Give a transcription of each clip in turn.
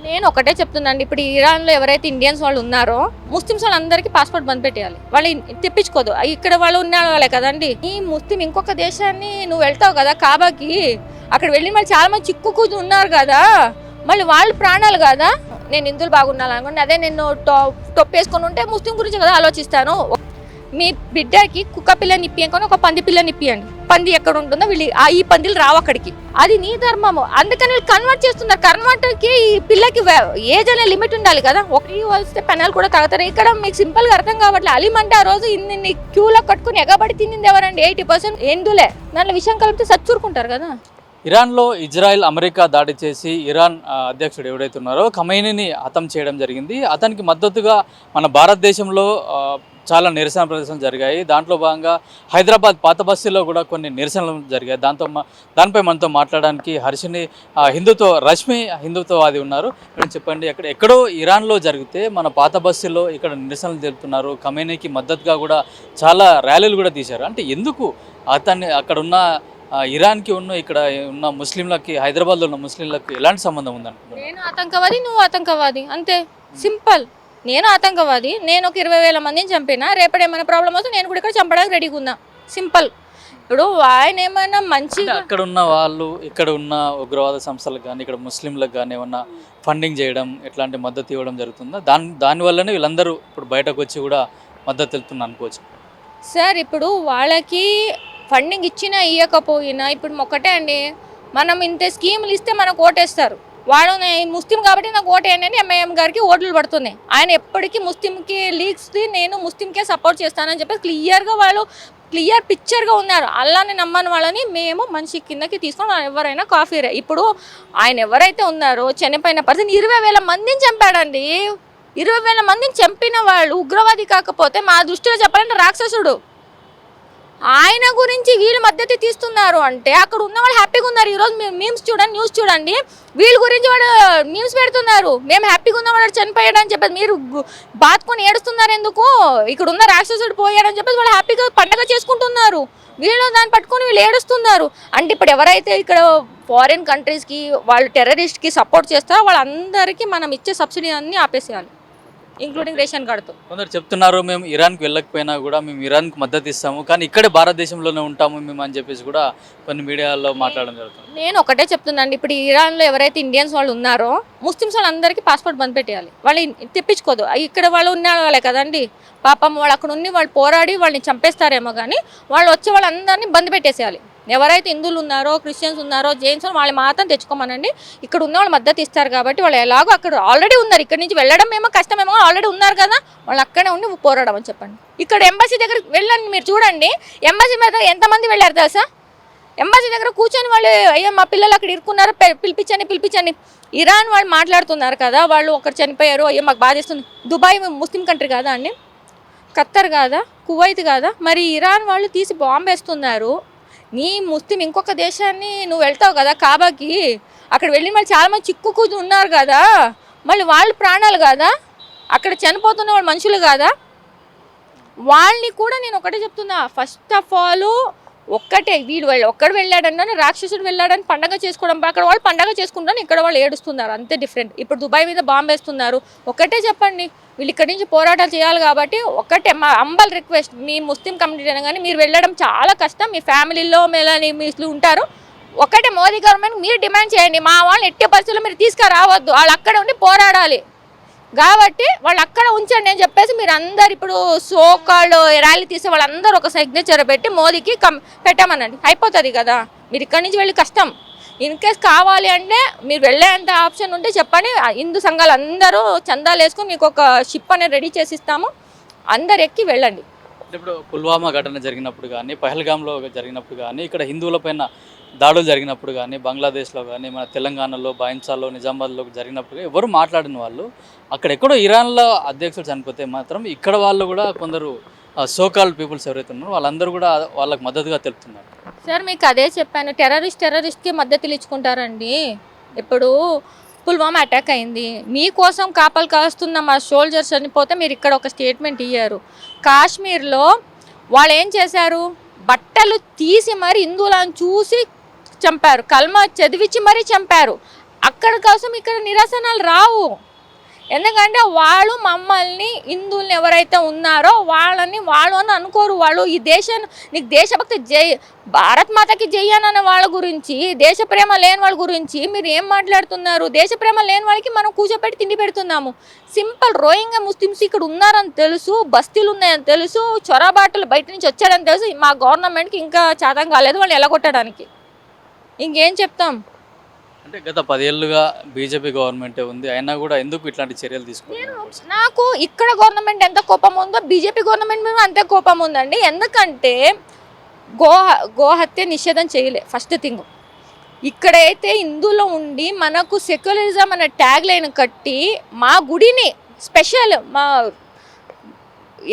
నేను ఒకటే చెప్తున్నాను, ఇప్పుడు ఇరాన్లో ఎవరైతే ఇండియన్స్ వాళ్ళు ఉన్నారో ముస్లిమ్స్ వాళ్ళందరికీ పాస్పోర్ట్ బంద్ పెట్టేయాలి. వాళ్ళు తెప్పించుకోదు, ఇక్కడ వాళ్ళు ఉన్న వాళ్ళే కదండి. ఈ ముస్లిం ఇంకొక దేశాన్ని నువ్వు వెళ్తావు కదా కాబాకి, అక్కడ వెళ్ళిన వాళ్ళు చాలా మంది చిక్కుకుని ఉన్నారు కదా, మళ్ళీ వాళ్ళు ప్రాణాలు కదా. నేను హిందువులు బాగున్నాను అనుకోండి, అదే నేను టొప్ వేసుకొని ఉంటే ముస్లిం గురించి కదా ఆలోచిస్తాను. మీ బిడ్డకి కుక్క పిల్లని ఇప్పియకొని ఒక పంది పిల్లని ఇప్పియండి, పంది ఎక్కడ ఉంటుందో వీళ్ళు ఈ పందిలు రావు అక్కడికి, అది నీ ధర్మము. అందుకని వీళ్ళు కన్వర్ట్ చేస్తున్నారు. కన్వర్ట్కి ఈ పిల్లకి ఏజ్ అనే లిమిట్ ఉండాలి కదా. ఒకటి వస్తే పెనాలు కూడా తాగుతారు. ఇక్కడ మీకు సింపుల్గా అర్థం కావట్లేదు. అలీమంటే ఆ రోజు ఇన్ని క్యూలో కట్టుకుని ఎగబడి తినింది ఎవరండి? 80% ఎందులే. దాంట్లో విషయం కలిపితే సచ్చూరుకుంటారు కదా. ఇరాన్లో ఇజ్రాయెల్ అమెరికా దాడి చేసి ఇరాన్ అధ్యక్షుడు ఎవరైతే ఉన్నారో ఖమైనీని హతం చేయడం జరిగింది. అతనికి మద్దతుగా మన భారతదేశంలో చాలా నిరసన ప్రదర్శనలు జరిగాయి. దాంట్లో భాగంగా హైదరాబాద్ పాత బస్తీలో కూడా కొన్ని నిరసనలు జరిగాయి. దానిపై మనతో మాట్లాడడానికి హర్షిని రష్మి హిందుత్వవాది ఉన్నారు. ఇక్కడ చెప్పండి, ఎక్కడో ఇరాన్లో జరిగితే మన పాత బస్తీలో ఇక్కడ నిరసనలు తెలుపుతున్నారు. ఖమైనీకి మద్దతుగా కూడా చాలా ర్యాలీలు కూడా తీశారు. అంటే ఎందుకు అక్కడ ఉన్న ఇరాన్కి ఇక్కడ ఉన్న ముస్లింలకి, హైదరాబాద్లో ఉన్న ముస్లింలకి ఎలాంటి సంబంధం ఉందనుకుంటున్నాను? నేను ఆతంకవాది, నువ్వు ఆతంకవాది, అంతే సింపుల్. నేను ఆతంకవాది, నేను ఒక 20,000 మందిని చంపినా, రేపటి ఏమైనా ప్రాబ్లం వస్తే నేను కూడా ఇక్కడ చంపడానికి రెడీగా ఉన్నా, సింపుల్. ఇప్పుడు ఆయన ఏమైనా మంచిగా అక్కడ ఉన్న వాళ్ళు, ఇక్కడ ఉన్న ఉగ్రవాద సంస్థలకు కానీ ఇక్కడ ముస్లింలకు కానీ ఏమన్నా ఫండింగ్ చేయడం, ఎట్లాంటి మద్దతు ఇవ్వడం జరుగుతుందా? దానివల్లనే వీళ్ళందరూ ఇప్పుడు బయటకు వచ్చి కూడా మద్దతు తెలుపుతున్నారు అనుకోవచ్చు. సార్, ఇప్పుడు వాళ్ళకి ఫండింగ్ ఇచ్చినా ఇవ్వకపోయినా ఇప్పుడు ఒకటే అండి, మనం ఇంత స్కీములు ఇస్తే మనకు ఓటేస్తారు. వాడు ముస్లిం కాబట్టి నాకు ఓటేయండి అని ఎంఐఎం గారికి ఓట్లు పడుతున్నాయి. ఆయన ఎప్పటికీ ముస్లింకి లీగ్స్ది నేను ముస్లింకే సపోర్ట్ చేస్తానని చెప్పి క్లియర్ పిక్చర్గా ఉన్నారు. అల్లాని నమ్మని వాళ్ళని మేము మనిషి కిందకి తీసుకొని ఎవరైనా కాఫీరే. ఇప్పుడు ఆయన ఎవరైతే ఉన్నారో చనిపోయిన పర్సన్ 20,000 మందిని చంపాడండి. 20,000 మందిని చంపిన వాళ్ళు ఉగ్రవాది కాకపోతే మా దృష్టిలో చెప్పాలంటే రాక్షసుడు. ఆయన గురించి వీళ్ళు మద్దతు తీస్తున్నారు అంటే అక్కడ ఉన్న వాళ్ళు హ్యాపీగా ఉన్నారు. ఈరోజు మీరు మీమ్స్ చూడండి, న్యూస్ చూడండి, వీళ్ళ గురించి వాడు మీమ్స్ పెడుతున్నారు. మేము హ్యాపీగా ఉన్నాం వాడు చనిపోయాడని చెప్పేసి. మీరు బాతుకొని ఏడుస్తున్నారు ఎందుకు? ఇక్కడ ఉన్న రాక్షసుడు పోయాడని చెప్పేసి వాళ్ళు హ్యాపీగా పండగ చేసుకుంటున్నారు. వీళ్ళు దాన్ని పట్టుకొని వీళ్ళు ఏడుస్తున్నారు. అంటే ఇప్పుడు ఎవరైతే ఇక్కడ ఫారిన్ కంట్రీస్కి వాళ్ళు టెర్రరిస్ట్కి సపోర్ట్ చేస్తారో వాళ్ళందరికీ మనం ఇచ్చే సబ్సిడీ అన్నీ ఆపేసేయాలి, ఇంక్లూడింగ్ రేషన్ కార్డుతో. కొందరు చెప్తున్నారు మేము ఇరాన్కి వెళ్ళకపోయినా కూడా మేము ఇరాన్కి మద్దతు ఇస్తాము, కానీ ఇక్కడే భారతదేశంలోనే ఉంటాము మేము అని చెప్పేసి కూడా కొన్ని మీడియాలో మాట్లాడడం జరుగుతుంది. నేను ఒకటే చెప్తున్నాను, ఇప్పుడు ఇరాన్లో ఎవరైతే ఇండియన్స్ వాళ్ళు ఉన్నారో ముస్లిమ్స్ వాళ్ళందరికీ పాస్పోర్ట్ బంద్ పెట్టేయాలి. వాళ్ళు తెప్పించుకోదు, ఇక్కడ వాళ్ళు ఉన్న వాళ్ళే కదండి. పాపం వాళ్ళు అక్కడ ఉండి వాళ్ళు పోరాడి వాళ్ళని చంపేస్తారేమో, కానీ వాళ్ళు వచ్చే వాళ్ళందరినీ బంద్ పెట్టేసేయాలి. ఎవరైతే హిందువులు ఉన్నారో, క్రిస్టియన్స్ ఉన్నారో, జైన్స్ వాళ్ళు మాత్రం తెచ్చుకోమనండి. ఇక్కడ ఉన్న వాళ్ళు మద్దతు ఇస్తారు కాబట్టి వాళ్ళు ఎలాగో అక్కడ ఆల్రెడీ ఉన్నారు. ఇక్కడ నుంచి వెళ్ళడం ఏమో కష్టమేమో, ఆల్రెడీ ఉన్నారు కదా, వాళ్ళు అక్కడే ఉండి పోరాడడం అని చెప్పండి. ఇక్కడ ఎంబసీ దగ్గరికి వెళ్ళండి, మీరు చూడండి ఎంబసీ మీద ఎంతమంది వెళ్ళారు తెలుసా? ఎంబసీ దగ్గర కూర్చొని వాళ్ళు అయ్యో మా పిల్లలు అక్కడ ఇరుక్కున్నారు, పిలిపించండి. ఇరాన్ వాళ్ళు మాట్లాడుతున్నారు కదా, వాళ్ళు ఒకరు చనిపోయారు, అయ్యో మాకు బాధిస్తుంది. దుబాయ్ ముస్లిం కంట్రీ కాదా అండి? ఖత్తర్ కాదా? కువైత్ కాదా? మరి ఇరాన్ వాళ్ళు తీసి బాంబు వేస్తున్నారు. నీ ముస్లిం ఇంకొక దేశాన్ని నువ్వు వెళ్తావు కదా కాబాకి, అక్కడ వెళ్ళిన వాళ్ళు చాలా మంది చిక్కుకుని ఉన్నారు కదా, మళ్ళీ వాళ్ళు ప్రాణాలు కదా, అక్కడ చనిపోతున్న వాళ్ళు మనుషులు కదా. వాళ్ళని కూడా నేను ఒకటే చెప్తున్నా, ఫస్ట్ ఆఫ్ ఆల్ ఒక్కటే, వీడు ఒక్కడు వెళ్ళాడని రాక్షసుడు వెళ్ళాడని పండగ చేసుకోవడం, అక్కడ వాళ్ళు పండగ చేసుకుంటాను, ఇక్కడ వాళ్ళు ఏడుస్తున్నారు, అంతే డిఫరెంట్. ఇప్పుడు దుబాయ్ మీద బాంబు వేస్తున్నారు. ఒకటే చెప్పండి, వీళ్ళు ఇక్కడి నుంచి పోరాటాలు చేయాలి కాబట్టి ఒకటే మా అంబల్ రిక్వెస్ట్, మీ ముస్లిం కమ్యూనిటీ అయినా కానీ మీరు వెళ్ళడం చాలా కష్టం, మీ ఫ్యామిలీలో మీరు ఉంటారు. ఒకటే మోదీ గవర్నమెంట్ మీరు డిమాండ్ చేయండి, మా వాళ్ళని ఎట్టి పరిస్థితుల్లో మీరు తీసుకురావద్దు, వాళ్ళు అక్కడ ఉండి పోరాడాలి కాబట్టి వాళ్ళు అక్కడ ఉంచండి అని చెప్పేసి మీరు అందరు ఇప్పుడు సోకాళ్ళు ర్యాలీ తీసే వాళ్ళందరూ ఒక సిగ్నేచర్ పెట్టి మోదీకి పెట్టామనండి, అయిపోతుంది కదా. మీరు ఇక్కడి నుంచి వెళ్ళి కష్టం. ఇన్ కేస్ కావాలి అంటే మీరు వెళ్ళేంత ఆప్షన్ ఉంటే చెప్పండి, హిందూ సంఘాలు అందరూ చందాలు వేసుకొని మీకు ఒక షిప్ అనేది రెడీ చేసి ఇస్తాము, అందరు ఎక్కి వెళ్ళండి. ఇప్పుడు పుల్వామా ఘటన జరిగినప్పుడు కానీ, పహల్గామ్లో జరిగినప్పుడు కానీ, ఇక్కడ హిందువులపైన దాడులు జరిగినప్పుడు కానీ, బంగ్లాదేశ్లో కానీ, మన తెలంగాణలో బాయిన్సాలో, నిజామాబాద్లో జరిగినప్పుడు ఎవరు మాట్లాడిన వాళ్ళు, అక్కడెక్కడో ఇరాన్లో అధ్యక్షుడు చనిపోతే మాత్రం ఇక్కడ వాళ్ళు కూడా కొందరు సోకాల్ పీపుల్స్ ఎవరైతే ఉన్నారో వాళ్ళందరూ కూడా వాళ్ళకి మద్దతుగా తెలుపుతున్నారు. సార్ మీకు అదే చెప్పాను, టెర్రరిస్ట్కి మద్దతులు ఇచ్చుకుంటారండి. ఇప్పుడు పుల్వామా అటాక్ అయింది, మీకోసం కాపలు కాస్తున్న మా సోల్జర్స్ చనిపోతే మీరు ఇక్కడ ఒక స్టేట్మెంట్ ఇయ్యారు. కాశ్మీర్లో వాళ్ళు ఏం చేశారు, బట్టలు తీసి మరి హిందువులను చూసి చంపారు, కల్మా చదివించి మరీ చంపారు. అక్కడ కోసం ఇక్కడ నిరసనలు రావు. ఎందుకంటే వాళ్ళు మమ్మల్ని హిందువుల్ని ఎవరైతే ఉన్నారో వాళ్ళని వాళ్ళు అని అనుకోరు. వాళ్ళు ఈ దేశాన్ని నీకు దేశభక్తి జై భారత్ మాతకి జై అనే వాళ్ళ గురించి, దేశ ప్రేమ లేని వాళ్ళ గురించి మీరు ఏం మాట్లాడుతున్నారు? దేశ ప్రేమ లేని వాళ్ళకి మనం కూర్చోపెట్టి తిండి పెడుతున్నాము. సింపుల్ రోహింగ్యా ముస్లిమ్స్ ఇక్కడ ఉన్నారని తెలుసు, బస్తీలు ఉన్నాయని తెలుసు, చొరబాటలు బయట నుంచి వచ్చారని తెలుసు. మా గవర్నమెంట్కి ఇంకా చేతం కాలేదు వాళ్ళు ఎలగొట్టడానికి. ఇంకేం చెప్తాం? అంటే గత 10 ఏళ్ళుగా బీజేపీ గవర్నమెంటే ఉంది, అయినా కూడా ఎందుకు ఇట్లాంటి చర్యలు తీసుకుంటున్నారు? నాకు ఇక్కడ గవర్నమెంట్ ఎంత కోపం ఉందో బీజేపీ గవర్నమెంట్ మీద అంతే కోపం ఉందండి. ఎందుకంటే గోహత్య నిషేధం చేయలే. ఫస్ట్ థింగ్, ఇక్కడైతే హిందువులో ఉండి మనకు సెక్యులరిజం అనే ట్యాగ్ లైన్ కట్టి మా గుడిని స్పెషల్ మా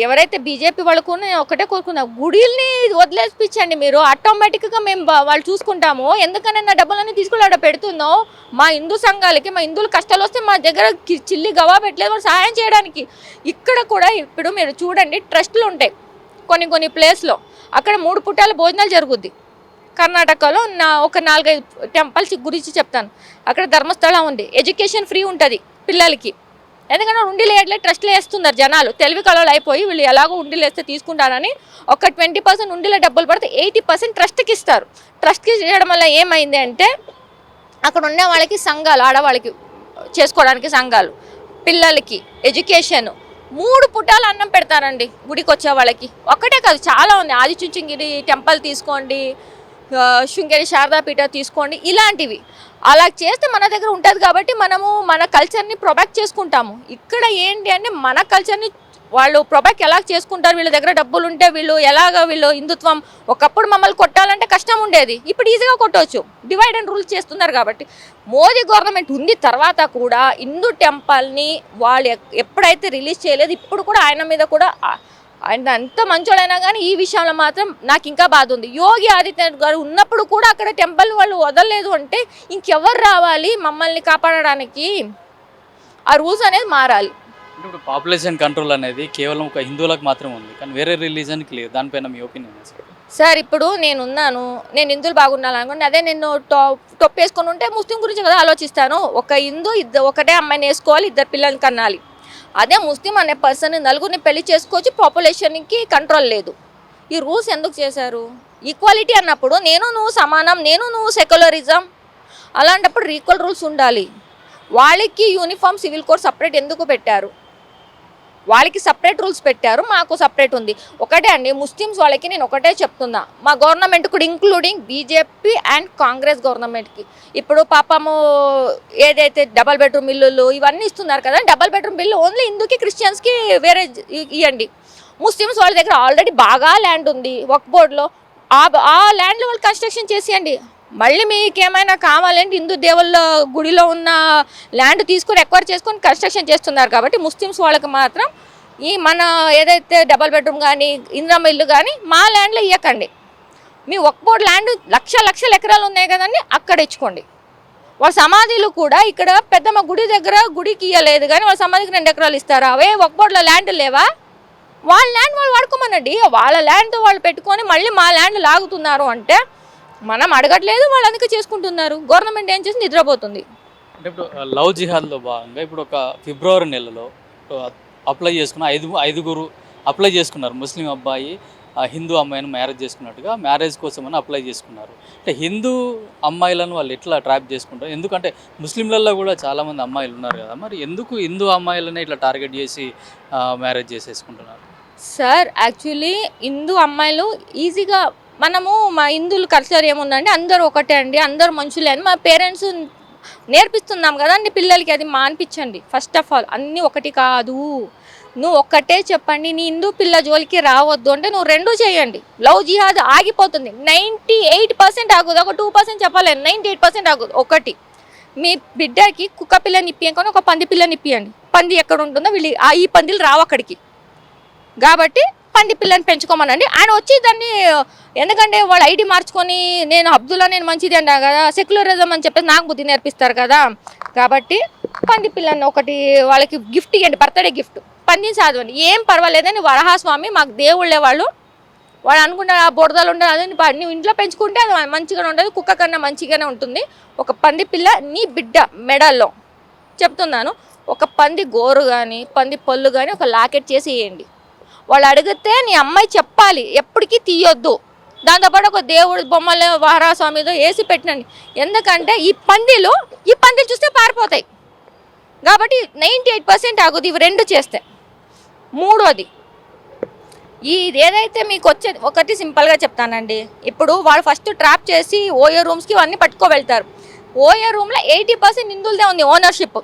ఎవరైతే బీజేపీ వాళ్ళకు నేను ఒకటే కోరుకున్నా, గుడిల్ని వదిలేసిపించండి మీరు, ఆటోమేటిక్గా మేము వాళ్ళు చూసుకుంటాము. ఎందుకని నా డబ్బులన్నీ తీసుకుని అక్కడ పెడుతున్నావు? మా హిందూ సంఘాలకి మా హిందువులు కష్టాలు వస్తే మా దగ్గర చిల్లి గవా పెట్టలేదు వాళ్ళు సహాయం చేయడానికి. ఇక్కడ కూడా ఇప్పుడు మీరు చూడండి, ట్రస్టులు ఉంటాయి కొన్ని ప్లేస్లో, అక్కడ 3 పూటల భోజనాలు జరుగుద్ది. కర్ణాటకలో ఒక 4-5 టెంపుల్స్ గురించి చెప్తాను. అక్కడ ధర్మస్థలం ఉంది, ఎడ్యుకేషన్ ఫ్రీ ఉంటుంది పిల్లలకి. ఎందుకంటే ఉండిలు వేయట్లే, ట్రస్ట్లు వేస్తున్నారు జనాలు. తెలివి కళలు అయిపోయి వీళ్ళు ఎలాగో ఉండిలు వేస్తే తీసుకుంటారని ఒక 20% ఉండిలో డబ్బులు పడితే 80% ట్రస్ట్కి ఇస్తారు. ట్రస్ట్కి చేయడం వల్ల ఏమైంది అంటే అక్కడ ఉన్న వాళ్ళకి సంఘాలు, ఆడవాళ్ళకి చేసుకోవడానికి సంఘాలు, పిల్లలకి ఎడ్యుకేషన్, 3 పూటలు అన్నం పెడతారండి గుడికి వచ్చే వాళ్ళకి. ఒక్కటే కాదు, చాలా ఉంది. ఆదిచుంచనగిరి టెంపుల్ తీసుకోండి, శృంగేరి శారదాపీఠ తీసుకోండి, ఇలాంటివి. అలా చేస్తే మన దగ్గర ఉంటుంది కాబట్టి మనము మన కల్చర్ని ప్రొబెక్ట్ చేసుకుంటాము. ఇక్కడ ఏంటి అంటే మన కల్చర్ని వాళ్ళు ప్రొబెక్ట్ ఎలా చేసుకుంటారు? వీళ్ళ దగ్గర డబ్బులు ఉంటే వీళ్ళు హిందుత్వం ఒకప్పుడు మమ్మల్ని కొట్టాలంటే కష్టం ఉండేది, ఇప్పుడు ఈజీగా కొట్టవచ్చు. డివైడ్ అండ్ రూల్ చేస్తున్నారు కాబట్టి. మోదీ గవర్నమెంట్ ఉంది తర్వాత కూడా హిందూ టెంపుల్ని వాళ్ళు ఎప్పుడైతే రిలీజ్ చేయలేదు, ఇప్పుడు కూడా ఆయన మీద కూడా ఆయన ఎంత మంచోడైనా కానీ ఈ విషయంలో మాత్రం నాకు ఇంకా బాధ ఉంది. యోగి ఆదిత్యనాథ్ గారు ఉన్నప్పుడు కూడా అక్కడ టెంపుల్ వాళ్ళు వదలలేదు అంటే ఇంకెవరు రావాలి మమ్మల్ని కాపాడడానికి? ఆ రూల్స్ అనేది మారాలి. ఇప్పుడు పాపులేషన్ కంట్రోల్ అనేది కేవలం ఒక హిందువులకు మాత్రమే ఉంది, కానీ వేరే రిలీజన్కి లేదు. దానిపైన మీ ఒపీనియన్ సార్? ఇప్పుడు నేను హిందువులు బాగున్నాను అనుకోండి, అదే నేను టొప్పు వేసుకొని ఉంటే ముస్లిం గురించి కదా ఆలోచిస్తాను. ఒక హిందూ ఒకటే అమ్మాయిని వేసుకోవాలి, 2 పిల్లల్ని కనాలి. అదే ముస్లిం అనే పర్సన్ 4గురిని పెళ్లి చేసుకోవచ్చు, పాపులేషన్కి కంట్రోల్ లేదు. ఈ రూల్స్ ఎందుకు చేశారు? ఈక్వాలిటీ అన్నప్పుడు నువ్వు సమానం, నువ్వు సెక్యులరిజం, అలాంటప్పుడు ఈక్వల్ రూల్స్ ఉండాలి. వాళ్ళకి యూనిఫామ్ సివిల్ కోడ్ సపరేట్ ఎందుకు పెట్టారు? వాళ్ళకి సపరేట్ రూల్స్ పెట్టారు, మాకు సపరేట్ ఉంది. ఒకటే అండి, ముస్లిమ్స్ వాళ్ళకి నేను ఒకటే చెప్తున్నా, మా గవర్నమెంట్ కూడా ఇంక్లూడింగ్ బీజేపీ అండ్ కాంగ్రెస్ గవర్నమెంట్కి ఇప్పుడు పాపము ఏదైతే డబల్ బెడ్రూమ్ ఇల్లులు ఇవన్నీ ఇస్తున్నారు కదా, డబల్ బెడ్రూమ్ బిల్లు ఓన్లీ హిందూకి క్రిస్టియన్స్కి వేరే ఇవ్వండి. ముస్లిమ్స్ వాళ్ళ దగ్గర ఆల్రెడీ బాగా ల్యాండ్ ఉంది వక్ఫ్ బోర్డులో, ఆ ల్యాండ్లో వాళ్ళు కన్స్ట్రక్షన్ చేసేయండి. మళ్ళీ మీకు ఏమైనా కావాలంటే హిందూ దేవుళ్ళ గుడిలో ఉన్న ల్యాండ్ తీసుకొని ఎక్వైర్ చేసుకొని కన్స్ట్రక్షన్ చేస్తున్నారు కాబట్టి ముస్లిమ్స్ వాళ్ళకి మాత్రం ఈ మన ఏదైతే డబల్ బెడ్రూమ్ కానీ ఇంద్రమ్మ ఇల్లు కానీ మా ల్యాండ్లో ఇవ్వకండి. మీ వక్ఫ్ బోర్డు ల్యాండ్ లక్షల ఎకరాలు ఉన్నాయి కదండి, అక్కడ ఇచ్చుకోండి. వాళ్ళ సమాధులు కూడా ఇక్కడ పెద్దమ్మ గుడి దగ్గర గుడికి ఇవ్వలేదు కానీ వాళ్ళ సమాధికి 2 ఎకరాలు ఇస్తారు. అవే వక్ఫ్ బోర్డులో ల్యాండ్ లేవా? వాళ్ళ ల్యాండ్ వాళ్ళు వాడుకోమనండి. వాళ్ళ ల్యాండ్ వాళ్ళు పెట్టుకొని మళ్ళీ మా ల్యాండ్ లాగుతున్నారు అంటే మనం అడగట్లేదు, వాళ్ళు అందుకే చేసుకుంటున్నారు. గవర్నమెంట్ ఏం చేసి నిద్రపోతుంది. అంటే ఇప్పుడు లవ్ జిహాద్లో భాగంగా ఇప్పుడు ఒక ఫిబ్రవరి నెలలో అప్లై చేసుకున్న 5గురు అప్లై చేసుకున్నారు. ముస్లిం అబ్బాయి హిందూ అమ్మాయిని మ్యారేజ్ చేసుకున్నట్టుగా మ్యారేజ్ కోసమని అప్లై చేసుకున్నారు. అంటే హిందూ అమ్మాయిలను వాళ్ళు ఎట్లా ట్రాప్ చేసుకుంటారు? ఎందుకంటే ముస్లింలలో కూడా చాలామంది అమ్మాయిలు ఉన్నారు కదా, మరి ఎందుకు హిందూ అమ్మాయిలనే ఇట్లా టార్గెట్ చేసి మ్యారేజ్ చేసేసుకుంటున్నారు? సార్ యాక్చువల్లీ హిందూ అమ్మాయిలు ఈజీగా మా హిందువుల కల్చర్ ఏముందంటే అందరూ ఒకటే అండి, అందరూ మనుషులే అని మా పేరెంట్స్ నేర్పిస్తున్నాం కదా అండి పిల్లలకి. అది మానిపించండి ఫస్ట్ ఆఫ్ ఆల్. అన్నీ ఒకటి కాదు, నువ్వు ఒక్కటే చెప్పండి. నీ హిందూ పిల్ల జోలికి రావద్దు అంటే నువ్వు 2 చేయండి. లవ్ జిహాద్ ఆగిపోతుంది. 98% ఆగుదు, ఒక 2% చెప్పాలి. 98% ఆగుదు. ఒకటి, మీ బిడ్డకి కుక్క పిల్లని ఇప్పియకొని ఒక పంది పిల్లని ఇప్పియండి. పంది ఎక్కడ ఉంటుందో ఈ పందిలు రావు అక్కడికి, కాబట్టి పంది పిల్లని పెంచుకోమనండి. ఆయన వచ్చి దాన్ని, ఎందుకంటే వాళ్ళు ఐడి మార్చుకొని నేను అబ్దుల్లా నేను మంచిది అన్నా కదా, సెక్యులరిజం అని చెప్పేసి నాకు బుద్ధి నేర్పిస్తారు కదా. కాబట్టి పంది పిల్లని ఒకటి వాళ్ళకి గిఫ్ట్ ఇవ్వండి, బర్త్డే గిఫ్ట్. పందిని చదవండి, ఏం పర్వాలేదని వరహాస్వామి మాకు దేవుళ్ళే వాళ్ళు వాడు అనుకుంటాడు ఆ బురదలు ఉండదు అదే నువ్వు ఇంట్లో పెంచుకుంటే అది మంచిగానే ఉంటుంది, కుక్క కన్నా మంచిగానే ఉంటుంది. ఒక పంది పిల్ల నీ బిడ్డ మెడల్లో చెప్తున్నాను, ఒక పంది గోరు కానీ పంది పళ్ళు కానీ ఒక లాకెట్ చేసి వేయండి. వాళ్ళు అడిగితే నీ అమ్మాయి చెప్పాలి, ఎప్పటికీ తీయొద్దు. దాంతోపాటు ఒక దేవుడు బొమ్మలు వారాస్వామితో వేసి పెట్టినండి. ఎందుకంటే ఈ పందిలు చూస్తే పారిపోతాయి కాబట్టి 98% ఆగుద్ది ఇవి రెండు చేస్తే. మూడోది ఇది ఏదైతే మీకు వచ్చేది ఒకటి సింపుల్గా చెప్తానండి. ఇప్పుడు వాళ్ళు ఫస్ట్ ట్రాప్ చేసి ఓయో రూమ్స్కి అన్నీ పట్టుకో వెళ్తారు. ఓయో రూమ్లో 80% హిందువులదే ఉంది ఓనర్షిప్.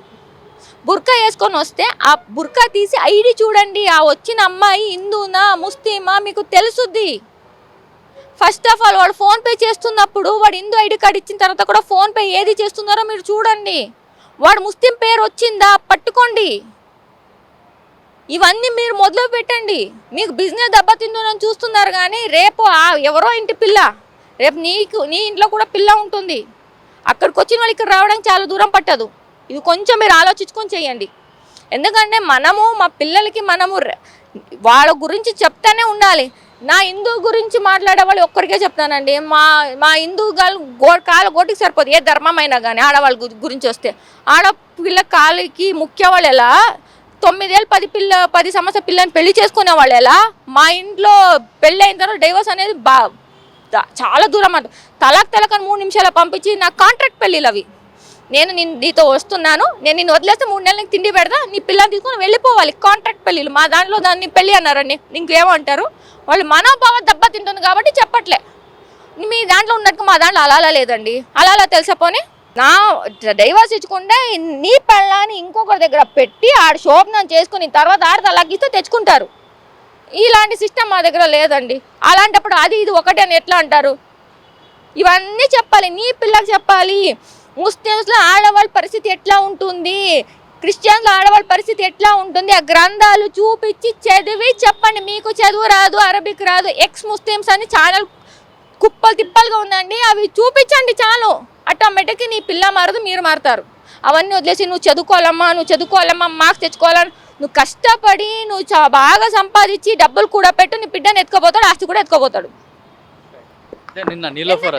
బుర్కా వేసుకొని వస్తే ఆ బుర్కా తీసి ఐడి చూడండి, ఆ వచ్చిన అమ్మాయి హిందూనా ముస్లిమా మీకు తెలుసుద్ది. ఫస్ట్ ఆఫ్ ఆల్ వాడు ఫోన్పే చేస్తున్నప్పుడు వాడు హిందూ ఐడి కార్డ్ ఇచ్చిన తర్వాత కూడా ఫోన్పే ఏది చేస్తున్నారో మీరు చూడండి. వాడు ముస్లిం పేరు వచ్చిందా పట్టుకోండి. ఇవన్నీ మీరు మొదలు పెట్టండి. మీకు బిజినెస్ దెబ్బతిందని చూస్తున్నారు కానీ రేపు ఎవరో ఇంటి పిల్ల, రేపు నీ ఇంట్లో కూడా పిల్ల ఉంటుంది. అక్కడికి వచ్చిన వాళ్ళు ఇక్కడ రావడానికి చాలా దూరం పట్టదు. ఇది కొంచెం మీరు ఆలోచించుకొని చేయండి. ఎందుకంటే మనము మా పిల్లలకి మనము వాళ్ళ గురించి చెప్తానే ఉండాలి. నా హిందూ గురించి మాట్లాడే వాళ్ళు ఒక్కరికే చెప్తానండి, మా హిందూ కాళ్ళ గోటికి సరిపోదు ఏ ధర్మమైనా కానీ. ఆడవాళ్ళ గురించి వస్తే ఆడపిల్ల కాళ్ళకి ముఖ్య వాళ్ళు ఎలా 9 ఏళ్ళు 10 సంవత్సరాల పిల్లని పెళ్లి చేసుకునే వాళ్ళు ఎలా. మా ఇంట్లో పెళ్ళి అయిన తర్వాత డైవర్స్ అనేది చాలా దూరం అంట. తలకని 3 నిమిషాలు పంపించి నా కాంట్రాక్ట్ పెళ్ళిళ్ళు అవి. నేను నీతో వస్తున్నాను, నేను నిన్ను వదిలేస్తే 3 నెలలకి తిండి పెడతా, నీ పిల్లని తీసుకొని వెళ్ళిపోవాలి. కాంట్రాక్ట్ పెళ్ళిళ్ళు మా దాంట్లో దాన్ని పెళ్ళి అన్నారండి. ఇంకేమంటారు వాళ్ళు మనోభావం దెబ్బతింటుంది కాబట్టి చెప్పట్లే. మీ దాంట్లో ఉన్నట్టు మా దాంట్లో అలా లేదండి. అలా తెలిసిపోని నా డైవర్స్ ఇచ్చుకుంటే నీ పెళ్ళాన్ని ఇంకొకరి దగ్గర పెట్టి ఆడ శోభనం చేసుకుని తర్వాత ఆడ తలగిస్తే తెచ్చుకుంటారు. ఇలాంటి సిస్టమ్ మా దగ్గర లేదండి. అలాంటప్పుడు అది ఇది ఒకటే అని ఎట్లా అంటారు? ఇవన్నీ చెప్పాలి, నీ పిల్లకి చెప్పాలి. ముస్లిమ్స్లో ఆడవాళ్ళ పరిస్థితి ఎట్లా ఉంటుంది, క్రిస్టియన్స్లో ఆడవాళ్ళ పరిస్థితి ఎట్లా ఉంటుంది, ఆ గ్రంథాలు చూపించి చదివి చెప్పండి. మీకు చదువు రాదు, అరబిక్ రాదు, ఎక్స్ ముస్లిమ్స్ అని ఛానల్ కుప్పలు తిప్పలుగా ఉందండి, అవి చూపించండి చాలు. ఆటోమేటిక్గా నీ పిల్ల మారదు, మీరు మారుతారు. అవన్నీ వదిలేసి నువ్వు చదువుకోవాలమ్మా మార్క్స్ తెచ్చుకోవాలని నువ్వు కష్టపడి నువ్వు బాగా సంపాదించి డబ్బులు కూడా పెట్టు, నీ బిడ్డను ఎత్తుకోపోతాడు, ఆస్తి కూడా ఎత్తుకోపోతాడు.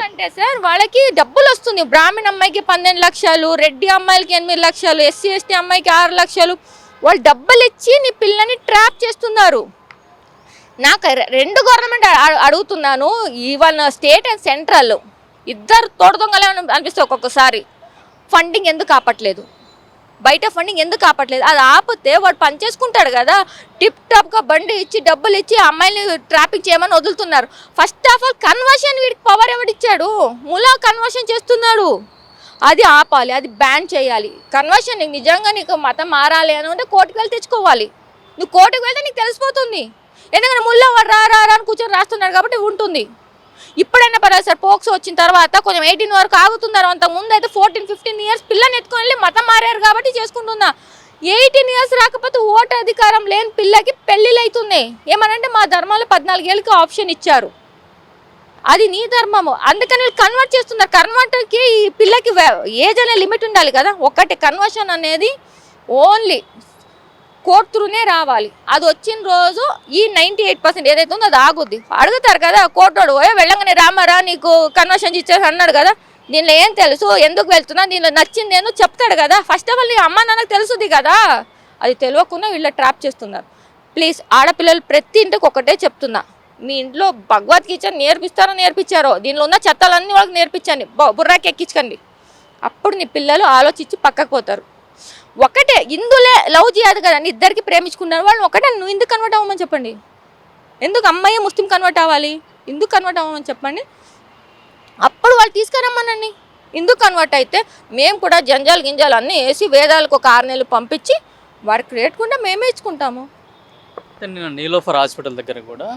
అంటే సార్ వాళ్ళకి డబ్బులు వస్తుంది. బ్రాహ్మణ అమ్మాయికి 12 లక్షలు, రెడ్డి అమ్మాయిలకి 8 లక్షలు, ఎస్సీ ఎస్టీ అమ్మాయికి 6 లక్షలు. వాళ్ళు డబ్బులు ఇచ్చి నీ పిల్లని ట్రాప్ చేస్తున్నారు. నాకు 2 గవర్నమెంట్ అడుగుతున్నాను, ఈవెన్ స్టేట్ అండ్ సెంట్రల్ ఇద్దరు తోడుదొంగలే అనిపిస్తుంది ఒక్కొక్కసారి. ఫండింగ్ ఎందుకు ఆపట్లేదు, బయట ఫండింగ్ ఎందుకు ఆపట్లేదు? అది ఆపితే వాడు పని చేసుకుంటాడు కదా. టిప్ టాప్గా బండి ఇచ్చి డబ్బులు ఇచ్చి అమ్మాయిని ట్రాపింగ్ చేయమని వదులుతున్నారు. ఫస్ట్ ఆఫ్ ఆల్ కన్వర్షన్ వీడికి పవర్ ఎవడిచ్చాడు? ములా కన్వర్షన్ చేస్తున్నాడు. అది ఆపాలి, అది బ్యాన్ చేయాలి. కన్వర్షన్ నీకు నిజంగా నీకు మతం మారాలి అని అంటే కోర్టుకు వెళ్ళి తెచ్చుకోవాలి. నువ్వు కోర్టుకు వెళ్తే నీకు తెలిసిపోతుంది. ఎందుకంటే ముల్లా వాడు రా అని కూర్చొని రాస్తున్నాడు కాబట్టి ఉంటుంది. ఇప్పుడైనా పర్వాలేదు సార్, పోక్సో వచ్చిన తర్వాత కొంచెం 18 వరకు ఆగుతున్నారు. అంతకుముందు అయితే 14-15 ఇయర్స్ పిల్లని ఎత్తుకొని వెళ్ళి మతం మారారు కాబట్టి చేసుకుంటున్నా. 18 ఇయర్స్ రాకపోతే ఓటు అధికారం లేని పిల్లకి పెళ్ళిళ్ళు అవుతున్నాయి. ఏమనంటే మా ధర్మంలో 14 ఏళ్ళకి ఆప్షన్ ఇచ్చారు, అది నీ ధర్మము, అందుకని కన్వర్ట్ చేస్తున్నారు. కన్వర్టర్కి ఈ పిల్లకి ఏజ్ అనే లిమిట్ ఉండాలి కదా. ఒక్కటి కన్వర్షన్ అనేది ఓన్లీ కోర్టు త్రూనే రావాలి. అది వచ్చిన రోజు ఈ 98% ఏదైతే ఉందో అది ఆగుద్ది. అడుగుతారు కదా కోర్టు వెళ్ళంగానే రామారా నీకు కన్వర్షన్ ఇచ్చేసి అన్నాడు కదా, దీనిలో ఏం తెలుసు, ఎందుకు వెళ్తున్నా, దీనిలో నచ్చింది ఏందో చెప్తాడు కదా. ఫస్ట్ ఆఫ్ ఆల్ నీ అమ్మ నాన్నకు తెలుసుది కదా. అది తెలియకుండా వీళ్ళ ట్రాప్ చేస్తున్నారు. ప్లీజ్ ఆడపిల్లలు ప్రతి ఇంటికి ఒకటే చెప్తున్నా, మీ ఇంట్లో భగవద్గీత నేర్పించారో దీనిలో ఉన్న చట్టాలన్నీ వాళ్ళకి నేర్పించండి, బుర్రాకి ఎక్కించకండి. అప్పుడు నీ పిల్లలు ఆలోచించి పక్కకు పోతారు. ఒకటే హిందువులే లవ్ చేయదు కదండి, ఇద్దరికి ప్రేమించుకున్నారు వాళ్ళు ఒకటే. నువ్వు ఎందుకు కన్వర్ట్ అవ్వమని చెప్పండి, ఎందుకు అమ్మాయి ముస్లిం కన్వర్ట్ అవ్వాలి, ఎందుకు కన్వర్ట్ అవ్వమని చెప్పండి. అప్పుడు వాళ్ళు తీసుకురమ్మనండి. ఎందుకు కన్వర్ట్ అయితే మేము కూడా గింజాలు అన్నీ వేసి వేదాలకు ఒక 6 నెలలు పంపించి వారికి రేటుకుంటే మేమే ఇచ్చుకుంటాము. నేను నీలోఫర్ హాస్పిటల్ దగ్గర కూడా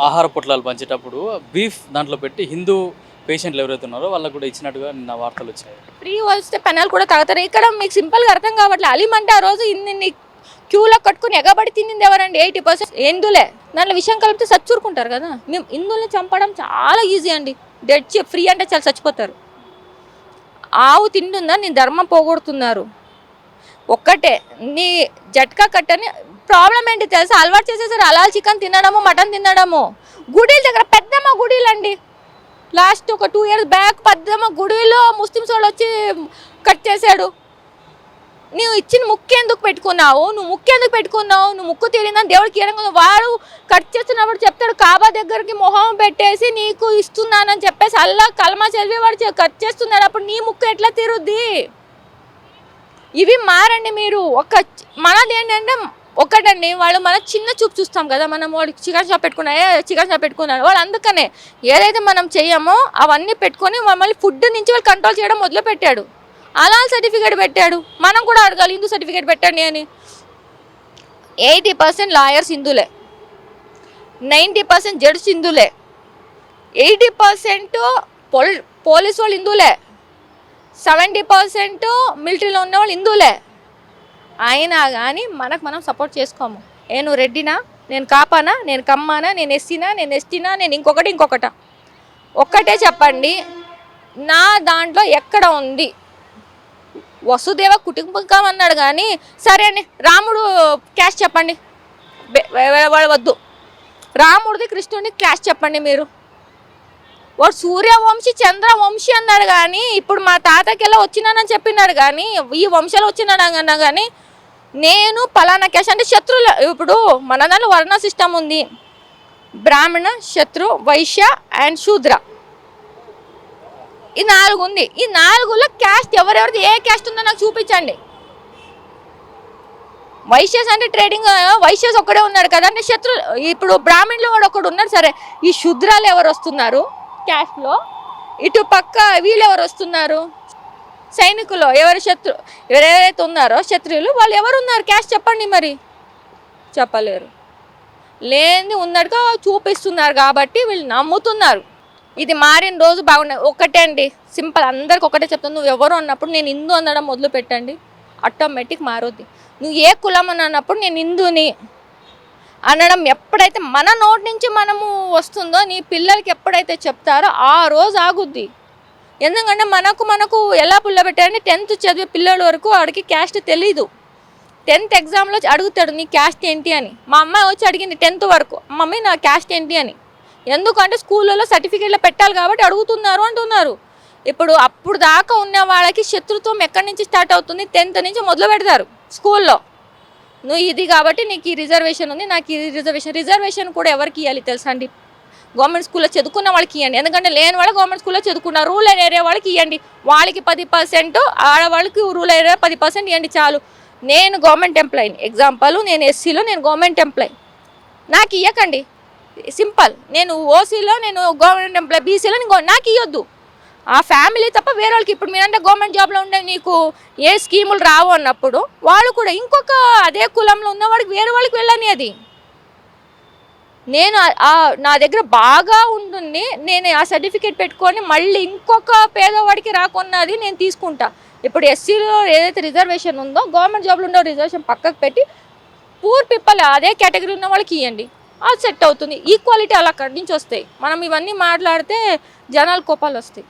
ఆహార పొట్లాలు పంచేటప్పుడు బీఫ్ దాంట్లో పెట్టి హిందూ పేషెంట్లు ఎవరైతే ఉన్నారో వాళ్ళకు కూడా ఇచ్చినట్టుగా నిన్న వార్తలు వచ్చాయి. ఫ్రీ వస్తే పెనాలు కూడా తాగుతారు. ఇక్కడ మీకు సింపుల్గా అర్థం కావట్లేదు. అలీమంటే ఆ రోజు ఇన్ని క్యూలో కట్టుకుని ఎగబడి తినింది ఎవరండి? 80% హిందువులే. దాంట్లో విషయం కలిపితే చచ్చూరుకుంటారు కదా. మేము హిందువుల్ని చంపడం చాలా ఈజీ అండి. డెడ్ ఫ్రీ అంటే చాలా చచ్చిపోతారు. ఆవు తింటుందా నీ ధర్మం పోగొడుతున్నారు. ఒక్కటే నీ జట్కా కట్టని ప్రాబ్లం ఏంటి తెలుసా? అలవాటు చేసేసారు హలాల్ చికెన్ తినడము, మటన్ తినడము. గుడిల దగ్గర పెద్దమ్మ గుడిలు అండి, లాస్ట్ ఒక 2 years బ్యాక్ పెద్దమ్మ గుడిలో ముస్లిమ్స్ వాళ్ళు వచ్చి కట్ చేశాడు. నువ్వు ఇచ్చిన ముక్కు ఎందుకు పెట్టుకున్నావు? నువ్వు ముక్కు తీరిందని దేవుడికి ఇవ్వడం. వాడు కట్ చేస్తున్నప్పుడు చెప్తాడు, కాబా దగ్గరికి మొహం పెట్టేసి నీకు ఇస్తున్నానని చెప్పేసి అల్లా కలమా చదివి వాడు కట్ చేస్తున్నాడు. అప్పుడు నీ ముక్కు ఎట్లా తీరుద్ది? ఇవి మారండి మీరు. మనది ఏంటంటే ఒకటండి, వాళ్ళు మన చిన్న చూపు చూస్తాం కదా. మనం వాడు చికెన్ షాప్ పెట్టుకున్నాడు వాళ్ళు, అందుకనే ఏదైతే మనం చెయ్యమో అవన్నీ పెట్టుకొని మమ్మల్ని ఫుడ్ నుంచి వాళ్ళు కంట్రోల్ చేయడం మొదలు పెట్టాడు. హలాల్ సర్టిఫికేట్ పెట్టాడు. మనం కూడా అడగాలి, హిందూ సర్టిఫికేట్ పెట్టండి అని. 80% లాయర్స్ హిందువులే, 90% జడ్జ్ హిందువులే, 80% పోలీసు వాళ్ళు హిందువులే, 70% మిలిటరీలో ఉన్న వాళ్ళు హిందువులే. అయినా కానీ మనం సపోర్ట్ చేసుకోము. నువ్వు రెడ్డినా, నేను కాపానా, నేను కమ్మానా, నేను ఎస్సీనా, నేను ఎస్టీనా, నేను ఇంకొకట ఒక్కటే చెప్పండి. నా దాంట్లో ఎక్కడ ఉంది? వసుదేవ కుటుంబకం అన్నాడు కానీ, సరే అండి రాముడు క్యాష్ చెప్పండి, వద్దు. రాముడిది కృష్ణుడిది క్యాష్ చెప్పండి మీరు. వాడు సూర్యవంశీ చంద్రవంశీ అన్నాడు కానీ, ఇప్పుడు మా తాతకి ఎలా వచ్చినానని చెప్పినాడు కానీ, ఈ వంశాలు వచ్చినాడు అన్నా కానీ, నేను పలానా క్యాష్ అంటే శత్రువులు. ఇప్పుడు మన దాంట్లో వర్ణ సిస్టమ్ ఉంది, బ్రాహ్మణ, శత్రు, వైశ్య అండ్ శూద్ర, ఈ 4 ఉంది. ఈ 4లో క్యాస్ట్ ఎవరెవరిది ఏ క్యాస్ట్ ఉందో నాకు చూపించండి. వైశ్యస్ అంటే ట్రేడింగ్ వైశ్యస్ ఒక్కడే ఉన్నాడు కదా అంటే శత్రు. ఇప్పుడు బ్రాహ్మణులు వాడు ఒకడు ఉన్నాడు, సరే ఈ శూద్రాలు ఎవరు వస్తున్నారు క్యాస్ట్లో? ఇటు పక్క వీళ్ళు ఎవరు వస్తున్నారు? సైనికులు ఎవరైతే ఉన్నారో శత్రువులు వాళ్ళు ఎవరు ఉన్నారు క్యాస్ట్ చెప్పండి. మరి చెప్పలేరు. లేని ఉన్నట్టుగా చూపిస్తున్నారు కాబట్టి వీళ్ళు నమ్ముతున్నారు. ఇది మారిన రోజు బాగున్నాయి. ఒకటే అండి, సింపుల్, అందరికి ఒకటే చెప్తాను. నువ్వు ఎవరు అన్నప్పుడు నేను హిందూ అనడం మొదలు పెట్టండి, ఆటోమేటిక్ మారుద్ది. నువ్వు ఏ కులం అని అన్నప్పుడు నేను హిందూని అనడం ఎప్పుడైతే మన నోటి నుంచి మనము వస్తుందో, నీ పిల్లలకి ఎప్పుడైతే చెప్తారో ఆ రోజు ఆగుద్ది. ఎందుకంటే మనకు ఎలా పుల్లబెట్టారంటే 10th చదివే పిల్లల వరకు వాడికి క్యాస్ట్ తెలీదు. 10th ఎగ్జామ్లో అడుగుతాడు నీ క్యాస్ట్ ఏంటి అని. మా అమ్మాయి వచ్చి అడిగింది 10th వరకు, మమ్మీ నా క్యాస్ట్ ఏంటి అని. ఎందుకంటే స్కూళ్ళలో సర్టిఫికేట్లో పెట్టాలి కాబట్టి అడుగుతున్నారు అంటున్నారు. ఇప్పుడు అప్పుడు దాకా ఉన్న వాళ్ళకి శత్రుత్వం ఎక్కడి నుంచి స్టార్ట్ అవుతుంది? 10th నుంచి మొదలు పెడతారు స్కూల్లో. నువ్వు ఇది కాబట్టి నీకు ఈ రిజర్వేషన్ ఉంది, నాకు ఈ రిజర్వేషన్ కూడా ఎవరికి ఇవ్వాలి తెలుసా అండి? గవర్నమెంట్ స్కూల్లో చదువుకున్న వాళ్ళకి ఇవ్వండి. ఎందుకంటే లేని వాళ్ళు గవర్నమెంట్ స్కూల్లో చదువుకున్నారు. రూరల్ ఏరియా వాళ్ళకి ఇవ్వండి, వాళ్ళకి 10%, ఆడవాళ్ళకి రూరల్ ఏరియా 10% ఇవ్వండి చాలు. నేను గవర్నమెంట్ ఎంప్లాయీని, ఎగ్జాంపుల్ నేను ఎస్సీలో నేను గవర్నమెంట్ ఎంప్లాయీ, నాకు ఇవ్వకండి. సింపుల్. నేను ఓసీలో నేను గవర్నమెంట్ ఎంప్లాయీ, బీసీలో నాకు ఇవ్వద్దు. ఆ ఫ్యామిలీ తప్ప వేరే వాళ్ళకి. ఇప్పుడు మీరంటే గవర్నమెంట్ జాబ్లో ఉండే నీకు ఏ స్కీములు రావు అన్నప్పుడు వాళ్ళు కూడా ఇంకొక అదే కులంలో ఉన్నవాడికి వేరే వాళ్ళకి వెళ్ళని. అది నేను నా దగ్గర బాగా ఉంటుంది, నేను ఆ సర్టిఫికేట్ పెట్టుకొని మళ్ళీ ఇంకొక పేదవాడికి రాకున్నది నేను తీసుకుంటా. ఇప్పుడు ఎస్సీలో ఏదైతే రిజర్వేషన్ ఉందో గవర్నమెంట్ జాబ్లో ఉండే రిజర్వేషన్ పక్కకు పెట్టి పూర్ పీపుల్ అదే కేటగిరీ ఉన్న వాళ్ళకి ఇవ్వండి, అది సెట్ అవుతుంది. ఈక్వాలిటీ అలా అక్కడి నుంచి వస్తాయి. మనం ఇవన్నీ మాట్లాడితే జనాలు కోపాలు వస్తాయి.